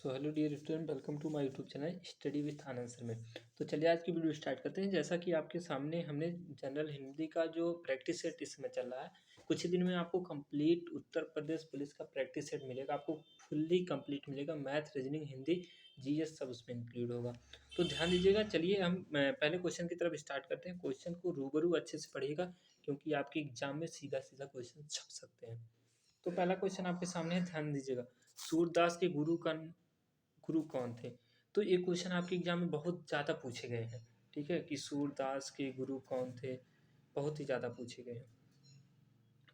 So hello dear student, welcome to my YouTube channel study with Anand Sharma. तो चलिए आज की वीडियो स्टार्ट करते हैं। जैसा कि आपके सामने हमने जनरल हिंदी का जो प्रैक्टिस सेट इस समय चल रहा है, कुछ ही दिन में आपको कंप्लीट उत्तर प्रदेश पुलिस का प्रैक्टिस सेट मिलेगा। आपको फुल्ली कंप्लीट मिलेगा, मैथ, रीजनिंग, हिंदी, जीएस सब उसमें इंक्लूड होगा। तो ध्यान दीजिएगा। चलिए हम पहले क्वेश्चन की तरफ स्टार्ट करते हैं। क्वेश्चन को रूबरू अच्छे से पढ़िएगा, क्योंकि आपके एग्जाम में सीधा सीधा क्वेश्चन छप सकते हैं। तो पहला क्वेश्चन आपके सामने है, ध्यान दीजिएगा। सूरदास के गुरु कौन थे? तो ये क्वेश्चन आपके एग्जाम में बहुत ज़्यादा पूछे गए हैं। ठीक है, कि सूरदास के गुरु कौन थे, बहुत ही ज़्यादा पूछे गए हैं।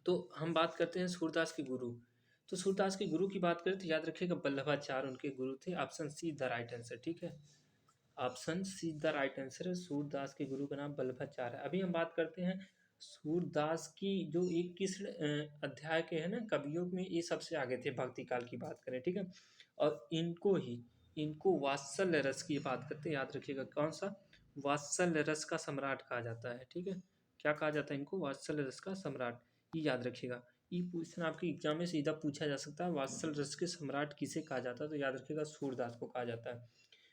तो हम बात करते हैं सूरदास के गुरु। तो सूरदास के गुरु की बात करें तो याद रखिएगा, वल्लभाचार्य उनके गुरु थे। Option C the right answer. ठीक है, option C the right answer है। सूरदास के गुरु का नाम वल्लभाचार्य है। अभी हम बात करते हैं सूरदास की, जो 21 अध्याय के हैं ना कवियों में, ये सबसे आगे थे भक्ति काल की बात करें। ठीक है, और इनको वात्सल्य रस की बात करते हैं। याद रखिएगा, कौन सा? वात्सल्य रस का सम्राट कहा जाता है। ठीक है, क्या कहा जाता है इनको? वात्सल्य रस का सम्राट। ये याद रखिएगा, ये क्वेश्चन आपके एग्जाम में सीधा पूछा जा सकता है। वात्सल्य रस के सम्राट किसे कहा जाता है? तो याद रखिएगा, सूरदास को कहा जाता है।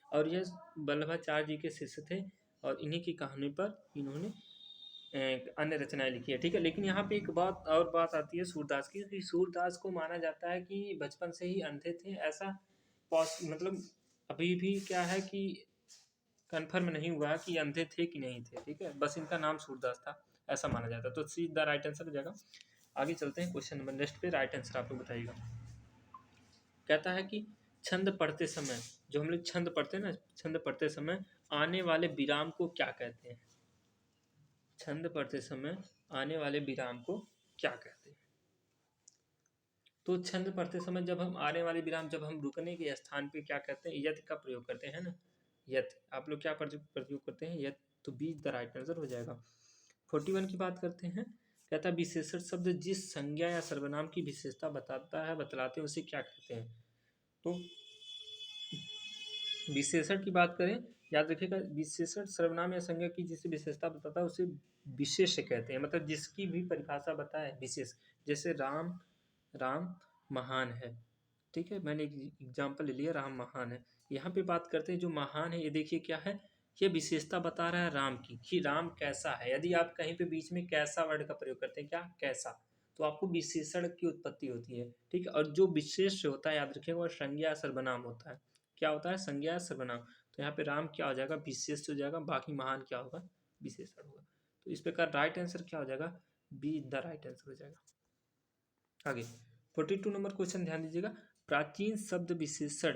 और यह वल्लभाचार्य जी के शिष्य थे, और इन्हीं की कहानी पर इन्होंने अन्य रचनाएं लिखी है। ठीक है, लेकिन यहाँ पे एक बात आती है सूरदास की, कि सूरदास को माना जाता है कि बचपन से ही अंधे थे। ऐसा मतलब अभी भी क्या है कि कंफर्म नहीं हुआ कि अंधे थे कि नहीं थे। ठीक है, बस इनका नाम सूरदास था, ऐसा माना जाता है। तो सी द राइट आंसर हो जाएगा। आगे चलते हैं क्वेश्चन नंबर नेक्स्ट पे। राइट आंसर आप लोग बताइएगा। कहता है कि छंद पढ़ते समय, जो हम लोग छंद पढ़ते हैं ना, छंद पढ़ते समय आने वाले विराम को क्या कहते हैं? छंद पढ़ते समय आने वाले विराम को क्या कहते हैं? तो छंद पढ़ते समय जब हम आने वाले विराम, जब हम रुकने के स्थान पे क्या कहते हैं? यत का प्रयोग करते हैं ना, यत। आप लोग क्या प्रयोग करते हैं? यत। तो बी द राइट आंसर हो जाएगा। 41 की बात करते हैं। कहता है विशेषण शब्द जिस संज्ञा या सर्वनाम की विशेषता बतलाते हैं उसे क्या कहते हैं? तो विशेषण की बात करें, याद रखिएगा, विशेषण सर्वनाम या संज्ञा की जिसे विशेषता बताता है उसे विशेष कहते हैं। मतलब जिसकी भी परिभाषा बताए विशेष। जैसे राम महान है। ठीक है, मैंने एक एग्जाम्पल ले लिया, राम महान है। यहाँ पे बात करते हैं जो महान है, ये देखिए क्या है, ये विशेषता बता रहा है राम की, कि राम कैसा है। यदि आप कहीं पे बीच में कैसा वर्ड का प्रयोग करते हैं, क्या कैसा, तो आपको विशेषण की उत्पत्ति होती है। ठीक है, और जो विशेष होता है, याद रखिएगा, वह संज्ञा सर्वनाम होता है। क्या होता है? संज्ञा सर्वनाम। तो यहाँ पे राम क्या हो जाएगा? विशेष हो जाएगा। बाकी महान क्या होगा? विशेषण होगा। तो इस प्रकार राइट आंसर क्या हो जाएगा? बी द राइट आंसर हो जाएगा। आगे 42 नंबर क्वेश्चन ध्यान दीजिएगा। प्राचीन शब्द विशेषण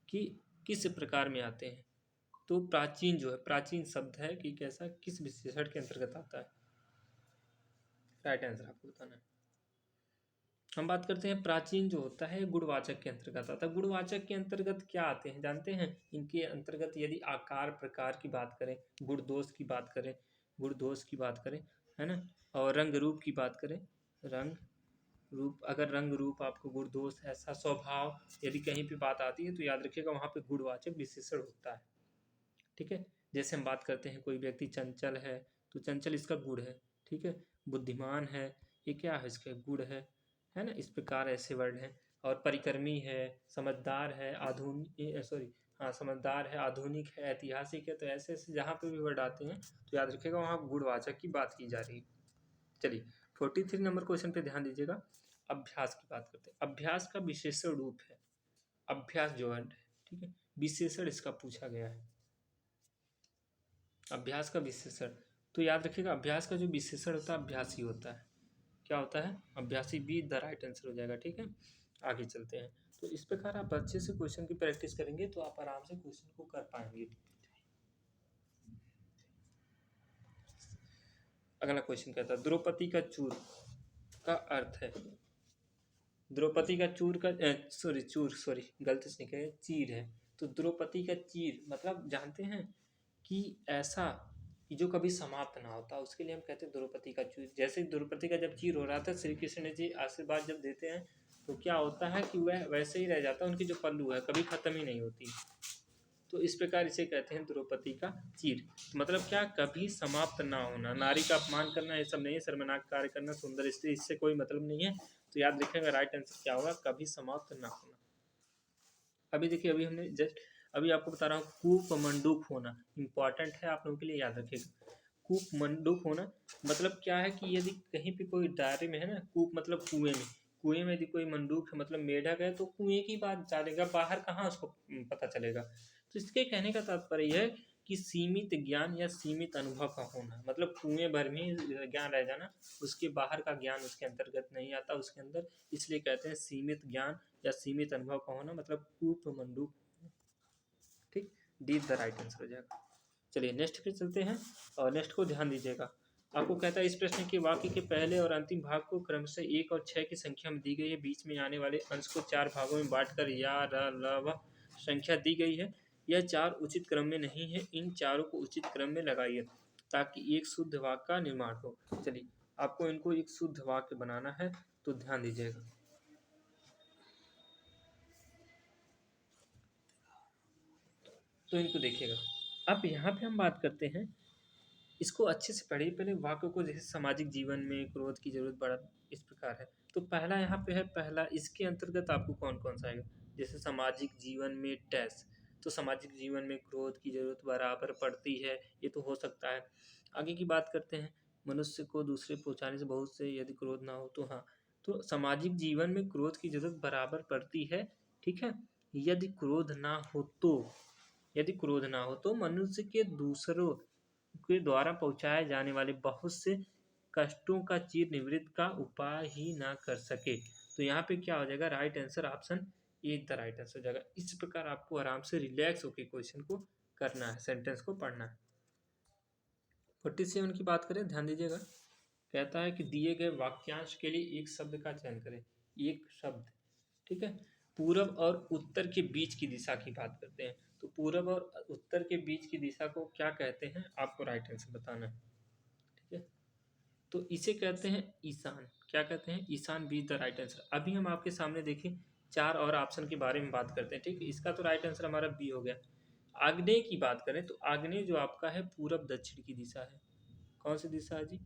की किस प्रकार में आते हैं? तो प्राचीन जो है, प्राचीन शब्द है कि कैसा, किस विशेषण के अंतर्गत आता है? राइट आंसर आपको बताना है। हम बात करते हैं प्राचीन जो होता है गुणवाचक के अंतर्गत आता है। गुणवाचक के अंतर्गत क्या आते हैं जानते हैं? इनके अंतर्गत यदि आकार प्रकार की बात करें, गुण दोष की बात करें, गुण दोष की बात करें, है ना, और रंग रूप की बात करें, रंग रूप, अगर रंग रूप आपको गुण दोष ऐसा स्वभाव यदि कहीं पे बात आती है, तो याद रखिएगा वहाँ पे गुणवाचक विशेषण होता है। ठीक है, जैसे हम बात करते हैं कोई व्यक्ति चंचल है, तो चंचल इसका गुण है। ठीक है, बुद्धिमान है, ये क्या है? इसका गुण है ना। इस प्रकार ऐसे वर्ड हैं। और परिक्रमी है, समझदार है, समझदार है, आधुनिक है, ऐतिहासिक है। तो ऐसे ऐसे जहाँ पे भी वर्ड आते हैं, तो याद रखिएगा वहाँ गुणवाचक की बात की जा रही है। चलिए 43 नंबर क्वेश्चन पे ध्यान दीजिएगा। अभ्यास की बात करते हैं। अभ्यास का विशेषण रूप है, अभ्यास जो वर्ड है। ठीक है, विशेषण इसका पूछा गया है, अभ्यास का विशेषण। तो याद रखिएगा, अभ्यास का जो विशेषण होता है अभ्यासी होता है। क्या होता है? अभ्यासी। बी द राइट आंसर हो जाएगा। ठीक है, आगे चलते हैं। तो इस प्रकार आप अच्छे से क्वेश्चन की प्रैक्टिस करेंगे तो आप आराम से क्वेश्चन को कर पाएंगे। अगला क्वेश्चन कहता है द्रौपदी का चूर का अर्थ है। द्रौपदी का चूर का सॉरी गलती से निकले, चीर है। तो द्रौपदी का चीर मतलब जानते हैं कि ऐसा कि जो कभी समाप्त ना होता, उसके लिए हम कहते हैं द्रौपदी का चीर। जैसे द्रौपदी का जब चीर हो रहा था, श्री कृष्ण जी आशीर्वाद जब देते हैं, तो क्या होता है कि वह वैसे ही रह जाता है, उनकी जो पल्लू है कभी खत्म ही नहीं होती। तो इस प्रकार इसे कहते हैं द्रौपदी का चीर। मतलब क्या? कभी समाप्त ना होना, नारी का अपमान करना ये सब नहीं है, शर्मनाक कार्य करना, सुंदर स्त्री, इससे कोई मतलब नहीं है। तो याद रखिएगा राइट आंसर क्या होगा? कभी समाप्त ना होना। अभी देखिए, अभी हमने जस्ट अभी आपको बता रहा हूँ, कूप मंडूक होना इंपॉर्टेंट है, आप लोगों के लिए याद रखिएगा। कूप मंडूक होना मतलब क्या है कि यदि कहीं पे कोई दायरे में है ना, कूप मतलब कुएं में, कुएं में यदि कोई मंडूक है मतलब मेढक है, तो कुएं की बात डालेगा, बाहर कहाँ उसको पता चलेगा। तो इसके कहने का तात्पर्य यह है कि सीमित ज्ञान या सीमित अनुभव का होना, मतलब कुएं भर में ज्ञान रह जाना, उसके बाहर का ज्ञान उसके अंतर्गत नहीं आता उसके अंदर, इसलिए कहते हैं सीमित ज्ञान या सीमित अनुभव का होना, मतलब कूप मंडूक। ठीक, डी द राइट आंसर हो जाएगा। चलिए नेक्स्ट पे चलते हैं, और नेक्स्ट को ध्यान दीजिएगा। आपको कहता है इस प्रश्न के वाक्य के पहले और अंतिम भाग को क्रमशः 1 और 6 की संख्या में दी गई है, बीच में आने वाले अंश को 4 भागों में बांटकर या र ल व संख्या दी गई है। यह 4 उचित क्रम में नहीं है, इन चारों को उचित क्रम में लगाइए ताकि एक शुद्ध वाक्य का निर्माण हो। चलिए, आपको इनको एक शुद्ध वाक्य बनाना है, तो ध्यान दीजिएगा। तो इनको देखिएगा। अब यहाँ पे हम बात करते हैं, इसको अच्छे से पढ़िए पहले वाक्य को, जैसे सामाजिक जीवन में क्रोध की जरूरत बड़ा इस प्रकार है। तो पहला यहाँ पे है, पहला इसके अंतर्गत आपको कौन कौन सा आएगा, जैसे सामाजिक जीवन में टैक्स, तो सामाजिक जीवन में क्रोध की जरूरत बराबर पड़ती है, ये तो हो सकता है। आगे की बात करते हैं, मनुष्य को दूसरे पहुंचाने से बहुत से यदि क्रोध ना हो तो हाँ, तो सामाजिक जीवन में क्रोध की जरूरत बराबर पड़ती है। ठीक है, यदि क्रोध ना हो तो, यदि क्रोध ना हो तो मनुष्य के दूसरों के द्वारा पहुंचाए जाने वाले बहुत से कष्टों का चीर निवृत्त का उपाय ही ना कर सके। तो यहाँ पे क्या हो जाएगा, right answer option A the right answer हो जाएगा। इस प्रकार आपको आराम से रिलैक्स होकर क्वेश्चन को करना है, सेंटेंस को पढ़ना है। 47 की बात करें, ध्यान दीजिएगा। कहता है कि दिए गए वाक्यांश के लिए एक शब्द का चयन करें, एक शब्द। ठीक है, पूरब और उत्तर के बीच की दिशा की बात करते हैं, तो पूरब और उत्तर के बीच की दिशा को क्या कहते हैं, आपको राइट आंसर बताना है। ठीक है, तो इसे कहते हैं ईशान। क्या कहते हैं, Ishan B the right answer. अभी हम आपके सामने देखिए 4 और ऑप्शन के बारे में बात करते हैं। ठीक है, इसका तो राइट आंसर हमारा बी हो गया। आग्नेय की बात करें तो आग्नेय जो आपका है पूरब दक्षिण की दिशा है। कौन सी दिशा है जी,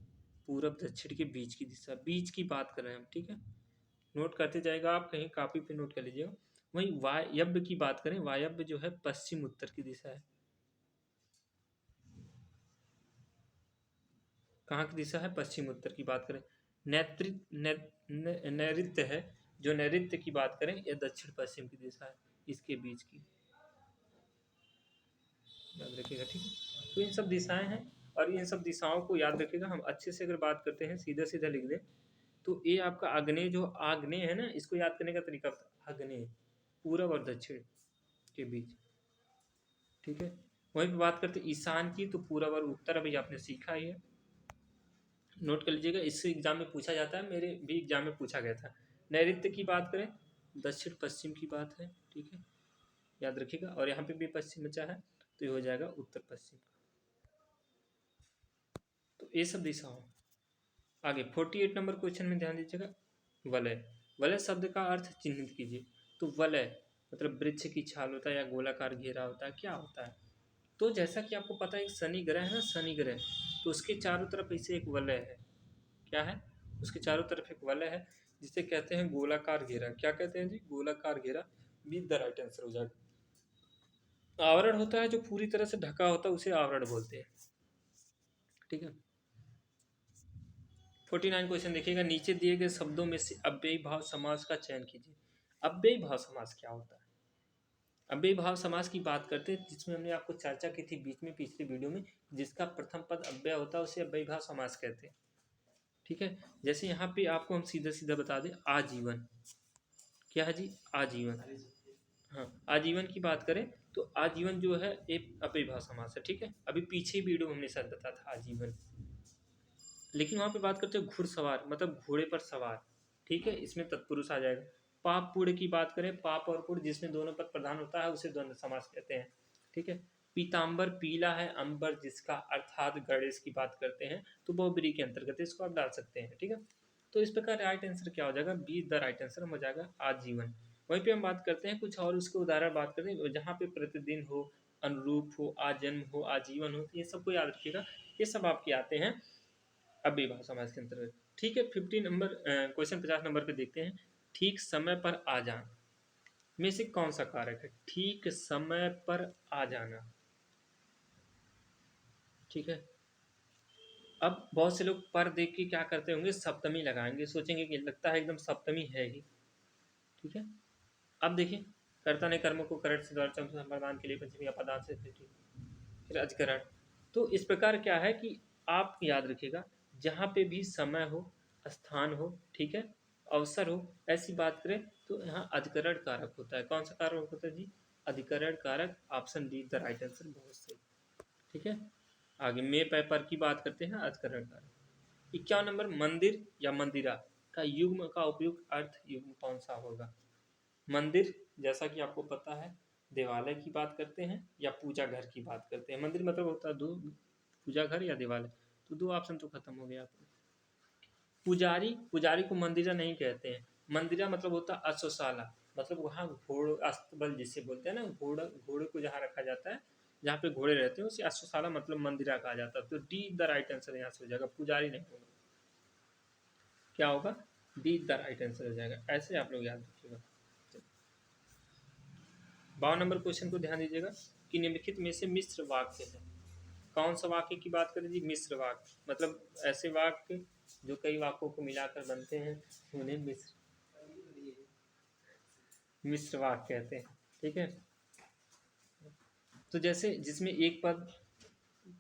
पूरब दक्षिण के बीच की दिशा, बीच की बात कर रहे हैं हम। ठीक है, नोट करते जाएगा, आप कहीं कॉपी पे नोट कर लीजिएगा। वहीं वायव्य की बात करें, वायव्य जो है पश्चिम उत्तर की दिशा है। कहाँ की दिशा है, पश्चिम उत्तर की बात करें। नैऋत्य है, जो नैऋत्य की बात करें, यह दक्षिण पश्चिम की दिशा है, इसके बीच की, याद रखिएगा। ठीक है, तो इन सब दिशाएं हैं, और इन सब दिशाओं को याद रखिएगा। हम अच्छे से अगर बात करते हैं, सीधा सीधा लिख दें, तो ये आपका आग्नेय, जो आग्नेय है ना, इसको याद करने का तरीका बता, आग्नेय पूरब और दक्षिण के बीच। ठीक है, वहीं पे बात करते हैं ईशान की, तो पूरब और उत्तर अभी आपने सीखा ही है, नोट कर लीजिएगा, इससे एग्जाम में पूछा जाता है, मेरे भी एग्जाम में पूछा गया था। नैऋत्य की बात करें, दक्षिण पश्चिम की बात है। ठीक है, याद रखिएगा, और यहाँ पे भी पश्चिम बचा है, तो ये हो जाएगा उत्तर पश्चिम। तो ये सब दिशाओं। आगे 48 नंबर क्वेश्चन में ध्यान दीजिएगा, वलय। वलय शब्द का अर्थ चिन्हित कीजिए। तो वलय मतलब वृक्ष की छाल होता है, या गोलाकार घेरा होता है, क्या होता है। तो जैसा कि आपको पता है, एक शनि ग्रह है ना, शनि ग्रह, तो उसके चारों तरफ ऐसे एक वलय है। क्या है, उसके चारों तरफ एक वलय है, जिसे कहते हैं गोलाकार घेरा। क्या कहते हैं जी, गोलाकार घेरा। बी द राइट आंसर हो जाएगा। आवरण होता है जो पूरी तरह से ढका होता है, उसे आवरण बोलते हैं। ठीक है, 49 क्वेश्चन देखिएगा, नीचे दिए गए शब्दों में से अव्ययी भाव समास का चयन कीजिए। अव्ययी भाव समास क्या होता है, अव्ययी भाव समास की बात करते हैं, जिसमें हमने आपको चर्चा की थी बीच में पिछली वीडियो में, जिसका प्रथम पद अव्यय होता है उसे अव्ययी भाव समास कहते हैं। ठीक है, जैसे यहाँ पे आपको हम सीधा सीधा बता दें, आजीवन। क्या है जी, आजीवन। हाँ, आजीवन की बात करें तो आजीवन जो है एक अव्ययी समास है। ठीक है, अभी पीछे वीडियो में हमने शायद बताया था आजीवन। लेकिन वहाँ पे बात करते हैं घुड़सवार, मतलब घोड़े पर सवार। ठीक है, इसमें तत्पुरुष आ जाएगा। पाप पुण्य की बात करें, पाप और पुण्य जिसमें दोनों पद प्रधान होता है, उसे द्वंद्व समास कहते हैं। ठीक है, पीताम्बर पीला है अंबर जिसका, अर्थात गणेश की बात करते हैं, तो बहुब्रीहि के अंतर्गत इसको आप डाल सकते हैं। ठीक है, तो इस प्रकार राइट आंसर क्या हो जाएगा, बी द राइट आंसर हो जाएगा आजीवन। वहीं पे हम बात करते हैं कुछ और उसके उदाहरण बात करते हैं, जहाँ पे प्रतिदिन हो, अनुरूप हो, आजन्म हो, आजीवन हो, तो ये सबको याद रखिएगा, ये सब आपके आते हैं अव्ययी भाव समास के अंतर्गत। ठीक है, 50 नंबर क्वेश्चन 50 नंबर पे देखते हैं, ठीक समय पर आ जाना। में से कौन सा कारक है? ठीक समय पर आ जाना। ठीक है, अब बहुत से लोग पर देख के क्या करते होंगे, सप्तमी लगाएंगे, सोचेंगे कि लगता है एकदम सप्तमी है ही। ठीक है, अब देखिए, कर्ता ने कर्म को करट से द्वारा संप्रदान के लिए पंचमी अपदान से फिर अजकरण। तो इस प्रकार क्या है कि आप याद रखिएगा, जहाँ पे भी समय हो, स्थान हो, ठीक है, अवसर हो, ऐसी बात करें तो यहाँ अधिकरण कारक होता है। कौन सा कारक होता है जी? अधिकरण कारक। Option D the right answer, बहुत सही। ठीक है, आगे मे पर की बात करते हैं, अधिकरण कारक। 51 नंबर, मंदिर या मंदिरा का युग्म का उपयुक्त अर्थ युग्म कौन सा होगा? मंदिर, जैसा कि आपको पता है, देवालय की बात करते हैं या पूजा घर की बात करते हैं। मंदिर मतलब होता है दो, पूजा घर या देवालय। तो दो ऑप्शन तो खत्म हो गया आपके। पुजारी, पुजारी को मंदिरा नहीं कहते हैं। मंदिरा मतलब होता है अश्वशाला, मतलब वहाँ घोड़ अस्तबल जिसे बोलते हैं ना, घोड़े को जहाँ रखा जाता है, जहाँ पे घोड़े रहते हैं, उसे अश्वशाला मतलब मंदिरा कहा जाता है। तो डी द राइट आंसर यहाँ से हो जाएगा, पुजारी नहीं होगा। क्या होगा? डी द राइट आंसर हो जाएगा। ऐसे आप लोग याद रखिएगा। 52 नंबर क्वेश्चन को ध्यान दीजिएगा कि निम्नलिखित में से मिश्र वाक्य है। कौन सा वाक्य की बात करें जी? मिश्र वाक्य मतलब ऐसे वाक्य जो कई वाक्यों को मिलाकर बनते हैं, उन्हें मिश्र वाक्य कहते हैं। ठीक है, तो जैसे जिसमें एक पद,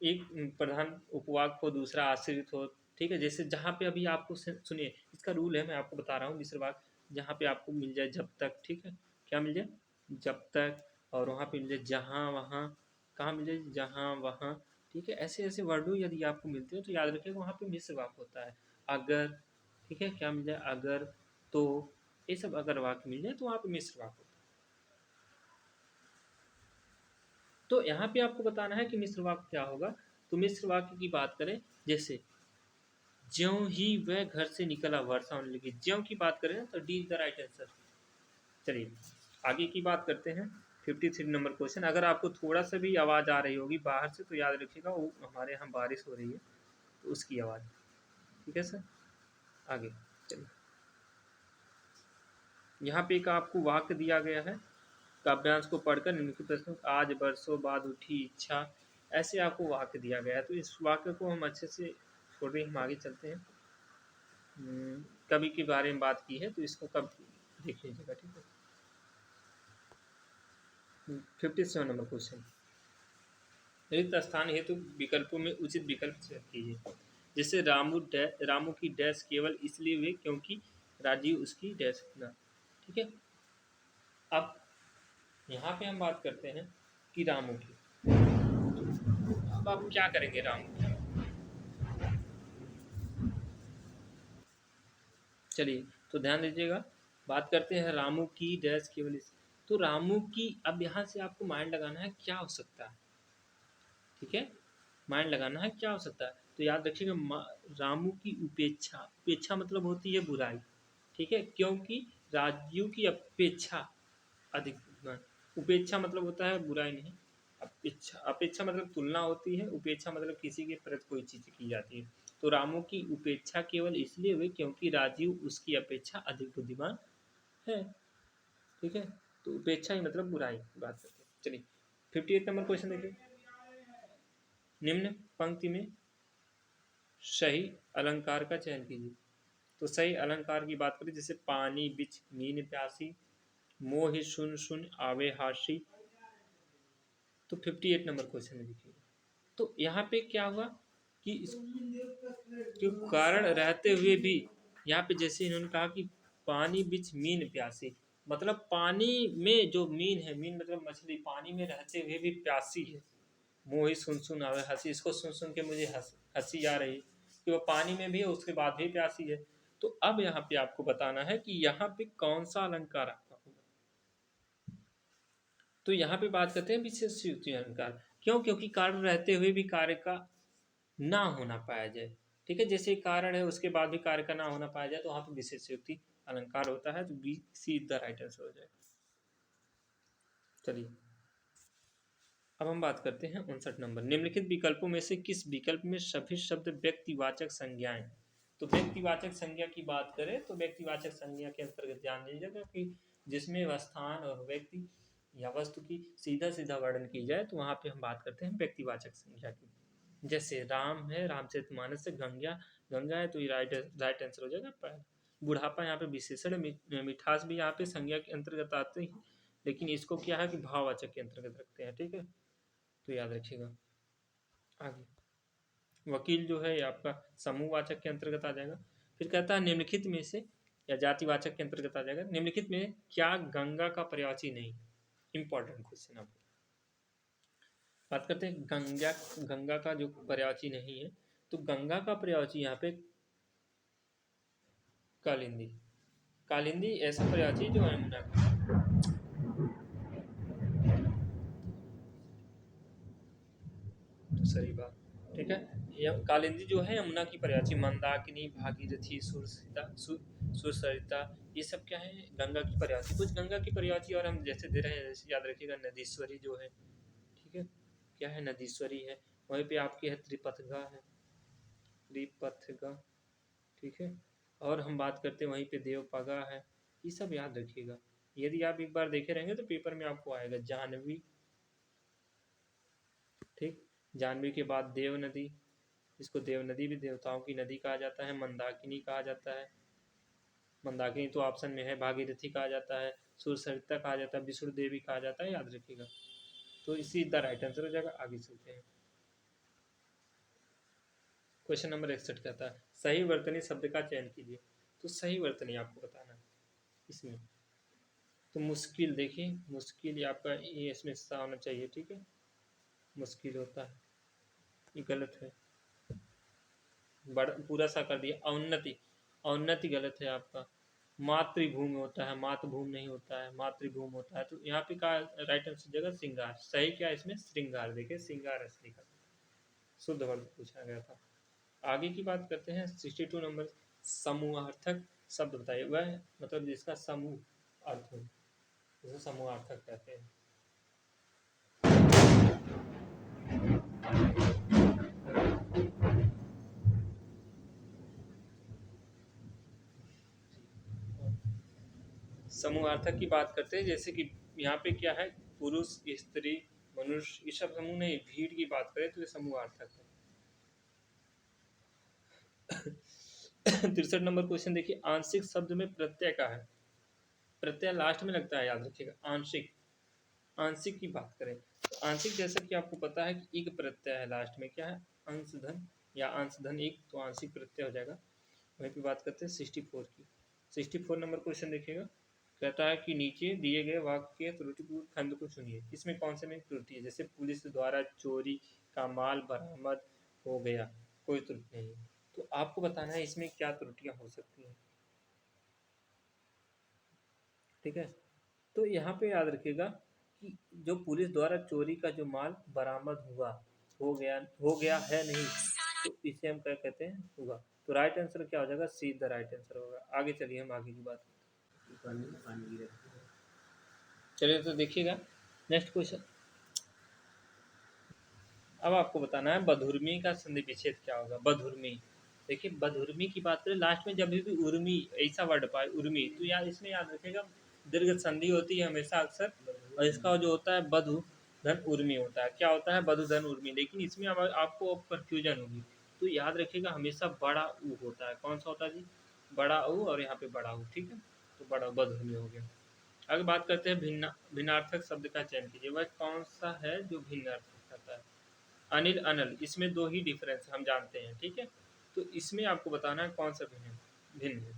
एक प्रधान उपवाक हो, दूसरा आश्रित हो। ठीक है, जैसे जहाँ पे अभी आपको सुनिए, इसका रूल है, मैं आपको बता रहा हूँ। मिश्र वाक्य जहाँ पे आपको मिल जाए जब तक, ठीक है, क्या मिल जाए? जब तक, और वहाँ पे मिल जाए जहाँ वहाँ, कहाँ मिल जाए? जहाँ वहाँ। ठीक है, ऐसे ऐसे वर्डों यदि आपको मिलते हो तो याद रखिएगा वहाँ पे मिश्र वाक्य होता है। अगर, ठीक है, क्या मिल जाए? अगर, तो, ये सब अगर वाक्य मिल जाए तो वहाँ पे मिश्र वाक्य होता है। तो यहाँ पे आपको बताना है कि मिश्र वाक्य क्या होगा। तो मिश्र वाक्य की बात करें, जैसे ज्यों ही वह घर से निकला वर्षा होने लगी, ज्यों की बात करें तो D is the right answer. चलिए आगे की बात करते हैं। 53 नंबर क्वेश्चन, अगर आपको थोड़ा सा भी आवाज़ आ रही होगी बाहर से तो याद रखिएगा वो हमारे यहाँ बारिश हो रही है, तो उसकी आवाज़। ठीक है सर, आगे चलिए। यहाँ पे एक आपको वाक्य दिया गया है, काव्यांश को पढ़कर निम्नलिखित प्रश्न, आज बरसों बाद उठी इच्छा, ऐसे आपको वाक्य दिया गया है। तो इस वाक्य को हम अच्छे से छोड़ रहे, हम आगे चलते हैं। कवि के बारे में बात की है तो इसको कब देख लीजिएगा। ठीक है, 57 नंबर क्वेश्चन, रिक्त स्थान हेतु विकल्पों में उचित विकल्प चयन कीजिए। जैसे रामू की डैश केवल इसलिए हुई क्योंकि राजीव उसकी डैश ना। ठीक है, अब यहाँ पे हम बात करते हैं कि रामू की, अब आप क्या करेंगे रामू की? चलिए तो ध्यान दीजिएगा, बात करते हैं रामू की डैश केवल इस, तो रामू की, अब यहाँ से आपको माइंड लगाना है क्या हो सकता है। ठीक है, माइंड लगाना है क्या हो सकता है। तो याद रखिएगा रामू की उपेक्षा, उपेक्षा मतलब होती है बुराई। ठीक है, क्योंकि राजू की अपेक्षा अधिक, उपेक्षा मतलब होता है बुराई नहीं, अपेक्षा, अपेक्षा मतलब तुलना होती है, उपेक्षा मतलब किसी के प्रति कोई चीज़ की जाती है। तो रामू की उपेक्षा केवल इसलिए हुई क्योंकि राजीव उसकी अपेक्षा अधिक बुद्धिमान है। ठीक है, तो उपेक्षा ही मतलब बुराई की बात करते हैं। चलिए 58 नंबर क्वेश्चन देखिए, निम्न पंक्ति में सही अलंकार का चयन कीजिए। तो सही अलंकार की बात करें, जैसे पानी बिच मीन प्यासी, मोहि सुन सुन आवे हासी। तो 58 नंबर क्वेश्चन में देखिए, तो यहाँ पे क्या हुआ कि जो कारण रहते हुए भी, यहाँ पे जैसे इन्होंने कहा कि पानी बिच मीन प्यासी, मतलब पानी में जो मीन है, मीन मतलब मछली, पानी में रहते हुए भी प्यासी है। मोही सुन सुन आवे हंसी, इसको सुन सुन के मुझे हंसी आ रही कि वो पानी में भी है उसके बाद भी प्यासी है। तो अब यहाँ पे आपको बताना है कि यहाँ पे कौन सा अलंकार आपका होगा। तो यहाँ पे बात करते हैं विशेष युक्ति अलंकार, क्यों? क्योंकि कारण रहते हुए भी कार्य का ना होना पाया जाए। ठीक है, जैसे कारण है उसके बाद भी कार्य का ना होना पाया जाए तो वहाँ पे विशेष युक्ति अलंकार होता है। तो B C the right answer हो जाएगा। चलिए अब हम बात करते हैं 59 नंबर, निम्नलिखित विकल्पों में से किस विकल्प में सभी शब्द व्यक्तिवाचक संज्ञाएं। तो व्यक्तिवाचक संज्ञा की बात करें तो व्यक्तिवाचक संज्ञा के अंतर्गत ध्यान दीजिएगा कि जिसमें स्थान और व्यक्ति या वस्तु की सीधा सीधा वर्णन की जाए तो वहाँ पे हम बात करते हैं व्यक्तिवाचक संज्ञा की। जैसे राम है, रामचरितमानस से गंगा, गंगा है तो ये राइट आंसर हो जाएगा पहला। बुढ़ापा यहाँ पे विशेषण, मिठास भी यहाँ पे संज्ञा के अंतर्गत आते हैं, लेकिन इसको क्या है कि भाववाचक के अंतर्गत रखते हैं, ठीक है, तो याद रखिएगा। आगे वकील जो है ये आपका समूहवाचक के अंतर्गत आ जाएगा। फिर कहता है निम्नलिखित में से, या जातिवाचक के अंतर्गत आ जाएगा, निम्नलिखित में क्या गंगा का पर्यायवाची नहीं। इंपॉर्टेंट क्वेश्चन आपको बात करते हैं गंगा, गंगा का जो पर्यायवाची नहीं है, तो गंगा का पर्यायवाची यहाँ पे कालिंदी। कालिंदी ऐसा पर्यायवाची जो यमुना का, सही बात, ठीक है। कालिंदी जो है यमुना की पर्यायवाची, मंदाकिनी, भागीरथी, सुरसरिता, ये सब क्या है गंगा की पर्यायवाची। कुछ गंगा की पर्यायवाची और हम जैसे दे रहे हैं, जैसे याद रखिएगा नदीश्वरी जो है, ठीक है, क्या है नदीश्वरी है। वहीं पे आपकी है त्रिपथगा है, त्रिपथगा, ठीक है। और हम बात करते हैं वहीं पे देवपगा है, ये सब याद रखिएगा। यदि आप एक बार देखे रहेंगे तो पेपर में आपको आएगा जाह्नवी, ठीक, जाह्नवी के बाद देव नदी, इसको देव नदी भी देवताओं की नदी कहा जाता है। मंदाकिनी कहा जाता है, मंदाकिनी तो ऑप्शन में है। भागीरथी कहा जाता है, सुरसरिता कहा जाता है, विष्णु देवी कहा जाता है, याद रखिएगा। तो इसी द राइट आंसर हो जाएगा। आगे चलते हैं। क्वेश्चन नंबर 61 कहता है सही वर्तनी शब्द का चयन कीजिए। तो सही वर्तनी आपको बताना है इसमें। तो मुश्किल, देखिए मुश्किल आपका ये इसमें सा होना चाहिए, ठीक है, मुश्किल होता है, ये गलत है, बड़ा पूरा सा कर दिया। औन्नति, औन्नति गलत है आपका। मातृभूमि होता है, मातृभूमि नहीं होता है, मातृभूमि होता है। तो यहाँ पे का राइट आंसर जगह श्रृंगार, सही क्या है इसमें श्रृंगार, देखिए श्रृंगार असली का शुद्ध वर्ग पूछा गया था। आगे की बात करते हैं 62 नंबर, समूहार्थक शब्द बताइए, वह मतलब जिसका समूह अर्थ हो, जिसे समूहार्थक कहते हैं। समूहार्थक की बात करते हैं, जैसे कि यहाँ पे क्या है पुरुष, स्त्री, मनुष्य, ये सब समूह नहीं, भीड़ की बात करें तो ये समूहार्थक है। 63 नंबर क्वेश्चन देखिए, आंशिक शब्द में प्रत्यय का है, प्रत्यय लास्ट में लगता है, याद रखिएगा। आंशिक, आंशिक की बात करें तो आंशिक जैसा कि आपको पता है कि एक प्रत्यय है लास्ट में, क्या है अंशधन या अंशधन एक, तो आंशिक प्रत्यय हो जाएगा। वहीं पे बात करते हैं 64 की। 64 नंबर क्वेश्चन देखिएगा, कहता है कि नीचे दिए गए वाक्य के त्रुटिपूर्ण खंड को चुनिए, इसमें कौन से में त्रुटि है। जैसे पुलिस द्वारा चोरी का माल बरामद हो गया, कोई त्रुटि नहीं, तो आपको बताना है इसमें क्या त्रुटियां हो सकती हैं, ठीक है। तो यहाँ पे याद रखिएगा कि जो पुलिस द्वारा चोरी का जो माल बरामद हुआ, हो गया है नहीं, तो इसे हम क्या कहते हैं हुआ। तो राइट आंसर क्या हो जाएगा, सी द राइट आंसर होगा। आगे चलिए हम आगे की बात चलिए, तो देखिएगा नेक्स्ट क्वेश्चन। अब आपको बताना है बधुर्मी का संधि विच्छेद क्या होगा। बधुर्मी, देखिए बधुर्मी की बात करें लास्ट में जब भी उर्मी ऐसा वर्ड पाए उर्मी, तो यार इसमें याद रखिएगा दीर्घ संधि होती है हमेशा अक्सर, और इसका जो होता है बधु धन उर्मी होता है। क्या होता है बधु धन उर्मी, लेकिन इसमें अब आपको कंफ्यूजन होगी, तो याद रखिएगा हमेशा बड़ा ऊ होता है। कौन सा होता है जी, बड़ा ऊ, और यहाँ पे बड़ा ऊ, ठीक है, तो बड़ा बधुर्मी हो गया। अगर बात करते हैं भिन्नार्थक शब्द का चयन कीजिए, वह कौन सा है जो भिन्न अर्थ करता है। अनिल, अनल, इसमें दो ही डिफरेंस हम जानते हैं, ठीक है, तो इसमें आपको बताना है कौन सा भिन्न भिन्न है।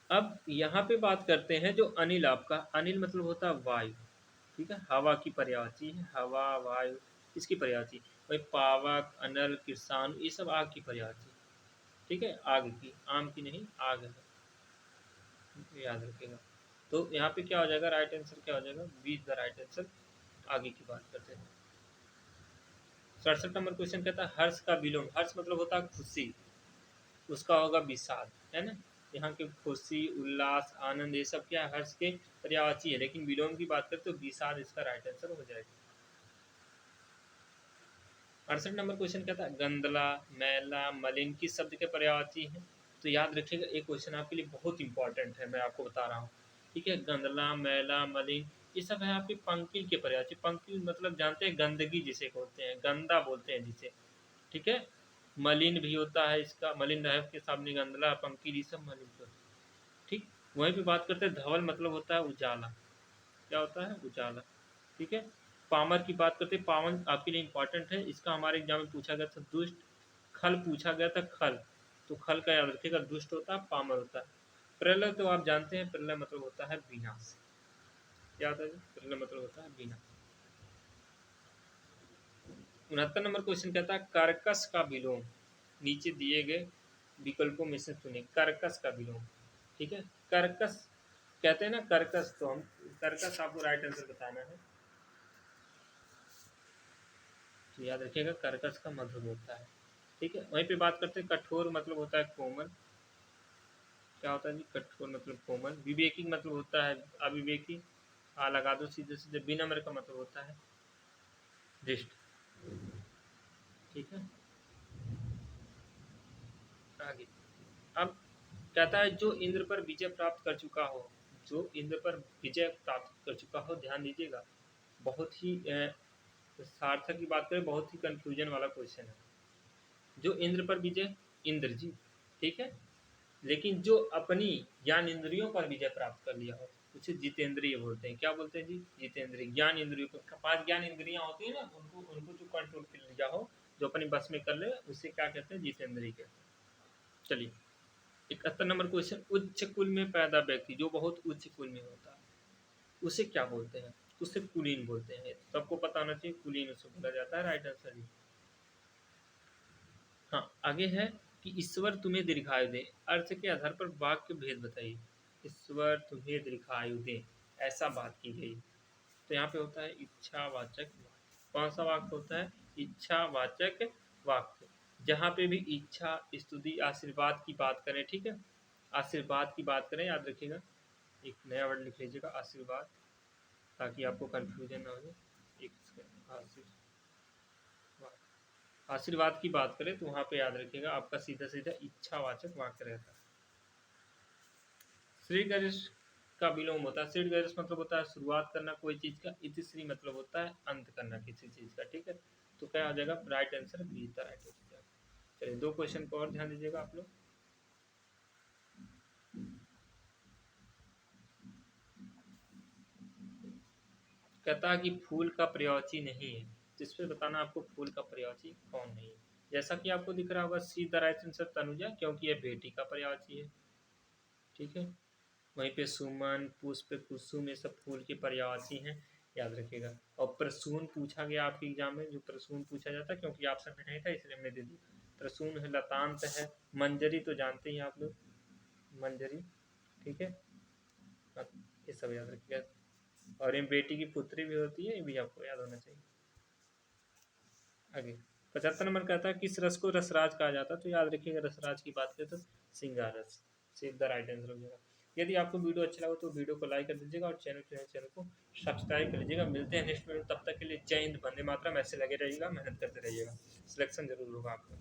अब यहाँ पे बात करते हैं जो अनिल, आपका अनिल मतलब होता है वायु, ठीक है, हवा की पर्यायवाची है, हवा वायु इसकी पर्यायवाची। भाई पावक, अनल, किरसानु, ये सब आग की पर्यायवाची, ठीक है, आग की, आम की नहीं, आग है, याद रखिएगा। तो यहाँ पे क्या हो जाएगा, राइट आंसर क्या हो जाएगा, बी द राइट आंसर। आगे की बात करते हैं। 67 नंबर क्वेश्चन कहता है हर्ष का विलोम, हर्ष मतलब होता है खुशी, उसका होगा विषाद, है ना। यहाँ के खुशी, उल्लास, आनंद, ये सब क्या है हर्ष के पर्यायवाची है, लेकिन विलोम की बात करें तो विषाद इसका राइट आंसर हो जाएगा। 68 नंबर क्वेश्चन कहता है गंदला, मैला, मलिन किस शब्द के पर्यायवाची है। तो याद रखिएगा एक क्वेश्चन आपके लिए बहुत इंपॉर्टेंट है, मैं आपको बता रहा हूँ। ठीक है। गंदला, मैला, मलिन, ये सब है आपके पंकिल के पर्यायवाची। पंकिल मतलब जानते हैं गंदगी जिसे बोलते हैं, गंदा बोलते हैं जिसे, ठीक है। मलिन भी होता है इसका, मलिन रह के सामने गंदला, पंकिल, ये सब मलिन होता है, ठीक। वहीं पे बात करते हैं धवल मतलब होता है उजाला, क्या होता है, उजाला, ठीक है। पामर की बात करते हैं, पावन आपके लिए इंपॉर्टेंट है, इसका हमारे एग्जाम में पूछा गया था, दुष्ट। खल पूछा गया था, खल, तो खल का याद रखिएगा, दुष्ट होता है, पामर होता है। प्रलय तो आप जानते हैं, प्रलय मतलब होता है विनाश, क्या होता है, प्रलय मतलब होता है विनाश। 69 नंबर क्वेश्चन कहता है कर्कश का विलोम, नीचे दिए गए विकल्पों में से चुने कर्कश का विलोम, ठीक है। कर्कश कहते हैं ना, कर्कश, तो हम कर्कश आपको राइट आंसर बताना है, तो याद रखिएगा कर्कश का मधुर होता है, ठीक है। वहीं पे बात करते हैं कठोर मतलब होता है कोमल, क्या होता है जी, कठोर मतलब कोमल। विवेकी मतलब होता है अविवेकी, लगा दो सीधे सीधे। विनम्र का मतलब होता है दृष्ट, ठीक है। आगे अब कहता है जो इंद्र पर विजय प्राप्त कर चुका हो, जो इंद्र पर विजय प्राप्त कर चुका हो, ध्यान दीजिएगा, बहुत ही सार्थक की बात करें, बहुत ही कंफ्यूजन वाला क्वेश्चन है। जो इंद्र पर विजय, इंद्र जी, ठीक है, लेकिन जो अपनी ज्ञान इंद्रियों पर विजय प्राप्त कर लिया हो, उसे जितेंद्रिय बोलते हैं, क्या बोलते हैं जी, जितेंद्रिय। ज्ञान इंद्रियों पर, 5 ज्ञान इंद्रियां होती है ना, उनको उनको जो कंट्रोल कर लिया हो, जो अपने बस में कर ले, उसे क्या कहते हैं, जितेंद्रिय कहते हैं। चलिए 71 नंबर क्वेश्चन, उच्च कुल में पैदा व्यक्ति, जो बहुत उच्च कुल में होता है, उसे क्या बोलते हैं, उसे कुलीन बोलते हैं, सबको पता होना चाहिए, कुलीन उसे बोला जाता है, राइट आंसर जी। हाँ, आगे है कि ईश्वर तुम्हें दीर्घायु दे, अर्थ के आधार पर वाक्य भेद बताइए। ईश्वर तुम्हें दीर्घायु दे, ऐसा बात की गई, तो यहाँ पे होता है इच्छावाचक वाक्य। कौन सा वाक्य होता है, इच्छावाचक वाक्य। जहाँ पे भी इच्छा, स्तुति, आशीर्वाद की बात करें, ठीक है, आशीर्वाद की बात करें, याद रखिएगा, एक नया वर्ड लिख लीजिएगा, आशीर्वाद, ताकि आपको कंफ्यूजन ना हो जाए। एक आशीर्वाद, आशीर्वाद की बात करें तो वहां पे याद रखिएगा आपका सीधा सीधा इच्छावाचक वाक्य रहता है। श्री गणेश का विलोम होता है, श्री गणेश मतलब होता है शुरुआत करना कोई चीज का, इतिश्री मतलब होता है अंत करना किसी चीज का, ठीक है। तो क्या आ जाएगा, right answer B the right answer. चलिए 2 क्वेश्चन को और ध्यान दीजिएगा आप लोग। कहता है कि फूल का पर्यायवाची नहीं है, तो इस पे बताना आपको फूल का पर्यायवाची कौन नहीं है। जैसा कि आपको दिख रहा होगा, सी द राइट आंसर तनुजा, क्योंकि यह बेटी का पर्यायवाची है, ठीक है। वहीं पे सुमन, पुष्प, कुसुम, ये सब फूल के पर्यायवाची हैं, याद रखिएगा। और प्रसून पूछा गया आपके एग्जाम में, जो प्रसून पूछा जाता है, क्योंकि ऑप्शन में नहीं था इसलिए हमने दे दी। प्रसून है, लतांत है, मंजरी तो जानते ही आप लोग, मंजरी, ठीक है, ये सब याद रखिएगा। और इन बेटी की पुत्री भी होती है, ये भी आपको याद होना चाहिए। आगे 75 नंबर कहता है किस रस को रसराज कहा जाता है, तो याद रखिएगा रसराज की बात करें तो श्रृंगार रस, सीधा राइट आंसर हो जाएगा। यदि आपको वीडियो अच्छा लगा तो वीडियो को लाइक कर दीजिएगा और चैनल को सब्सक्राइब कर लीजिएगा। मिलते हैं नेक्स्ट वीडियो, तब तक के लिए जय हिंद, वंदे मातरम, ऐसे लगे रहिएगा, मेहनत करते रहिएगा, सिलेक्शन जरूर होगा आपका।